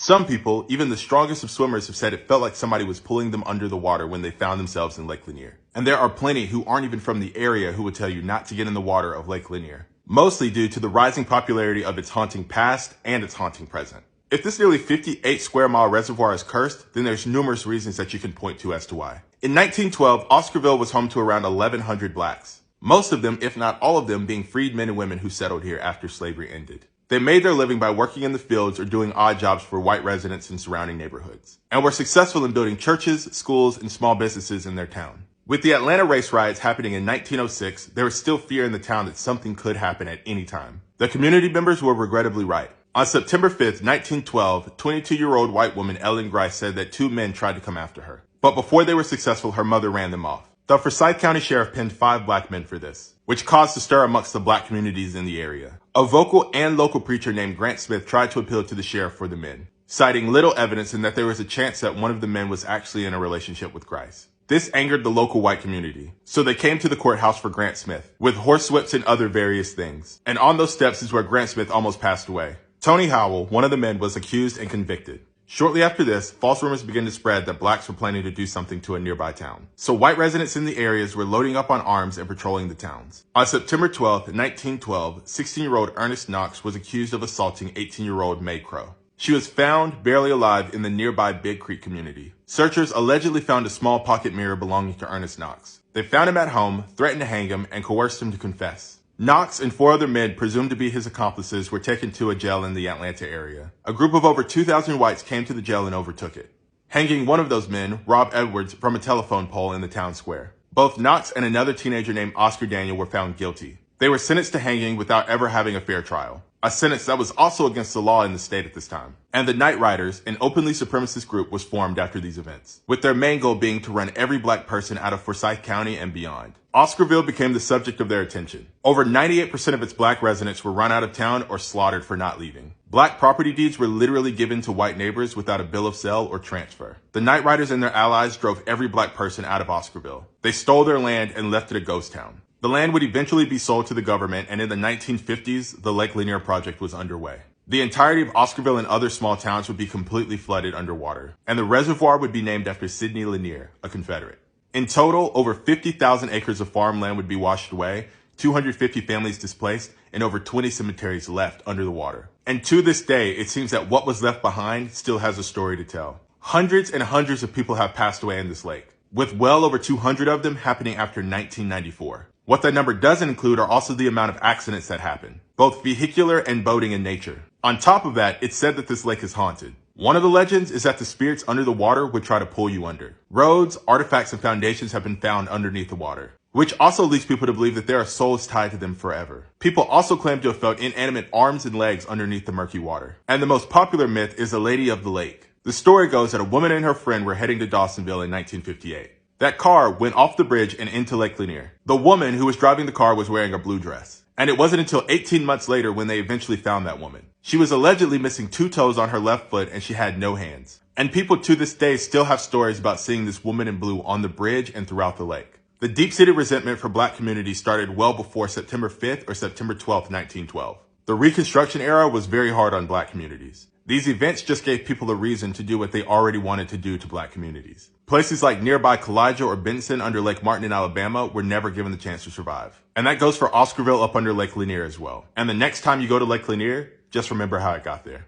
Some people, even the strongest of swimmers, have said it felt like somebody was pulling them under the water when they found themselves in Lake Lanier. And there are plenty who aren't even from the area who would tell you not to get in the water of Lake Lanier, mostly due to the rising popularity of its haunting past and its haunting present. If this nearly 58 square mile reservoir is cursed, then there's numerous reasons that you can point to as to why. In 1912, Oscarville was home to around 1,100 blacks, most of them, if not all of them, being freed men and women who settled here after slavery ended. They made their living by working in the fields or doing odd jobs for white residents in surrounding neighborhoods, and were successful in building churches, schools, and small businesses in their town. With the Atlanta race riots happening in 1906, there was still fear in the town that something could happen at any time. The community members were regrettably right. On September 5th, 1912, 22-year-old white woman Ellen Grice said that two men tried to come after her. But before they were successful, her mother ran them off. The Forsyth County Sheriff pinned 5 black men for this, which caused a stir amongst the black communities in the area. A vocal and local preacher named Grant Smith tried to appeal to the sheriff for the men, citing little evidence and that there was a chance that one of the men was actually in a relationship with Grice. This angered the local white community, so they came to the courthouse for Grant Smith, with horsewhips and other various things. And on those steps is where Grant Smith almost passed away. Tony Howell, one of the men, was accused and convicted. Shortly after this, false rumors began to spread that blacks were planning to do something to a nearby town. So white residents in the areas were loading up on arms and patrolling the towns. On September 12, 1912, 16-year-old Ernest Knox was accused of assaulting 18-year-old May Crow. She was found barely alive in the nearby Big Creek community. Searchers allegedly found a small pocket mirror belonging to Ernest Knox. They found him at home, threatened to hang him, and coerced him to confess. Knox and 4 other men, presumed to be his accomplices, were taken to a jail in the Atlanta area. A group of over 2,000 whites came to the jail and overtook it, hanging one of those men, Rob Edwards, from a telephone pole in the town square. Both Knox and another teenager named Oscar Daniel were found guilty. They were sentenced to hanging without ever having a fair trial, a sentence that was also against the law in the state at this time. And the Night Riders, an openly supremacist group, was formed after these events, with their main goal being to run every black person out of Forsyth County and beyond. Oscarville became the subject of their attention. Over 98% of its black residents were run out of town or slaughtered for not leaving. Black property deeds were literally given to white neighbors without a bill of sale or transfer. The Night Riders and their allies drove every black person out of Oscarville. They stole their land and left it a ghost town. The land would eventually be sold to the government, and in the 1950s, the Lake Lanier project was underway. The entirety of Oscarville and other small towns would be completely flooded underwater, and the reservoir would be named after Sidney Lanier, a Confederate. In total, over 50,000 acres of farmland would be washed away, 250 families displaced, and over 20 cemeteries left under the water. And to this day, it seems that what was left behind still has a story to tell. Hundreds and hundreds of people have passed away in this lake, with well over 200 of them happening after 1994. What that number doesn't include are also the amount of accidents that happen, both vehicular and boating in nature. On top of that, it's said that this lake is haunted. One of the legends is that the spirits under the water would try to pull you under. Roads, artifacts, and foundations have been found underneath the water, which also leads people to believe that there are souls tied to them forever. People also claim to have felt inanimate arms and legs underneath the murky water. And the most popular myth is the Lady of the Lake. The story goes that a woman and her friend were heading to Dawsonville in 1958. That car went off the bridge and into Lake Lanier. The woman who was driving the car was wearing a blue dress. And it wasn't until 18 months later when they eventually found that woman. She was allegedly missing 2 toes on her left foot and she had no hands. And people to this day still have stories about seeing this woman in blue on the bridge and throughout the lake. The deep-seated resentment for black communities started well before September 5th or September 12th, 1912. The Reconstruction era was very hard on black communities. These events just gave people a reason to do what they already wanted to do to black communities. Places like nearby Kalijah or Benson under Lake Martin in Alabama were never given the chance to survive. And that goes for Oscarville up under Lake Lanier as well. And the next time you go to Lake Lanier, just remember how it got there.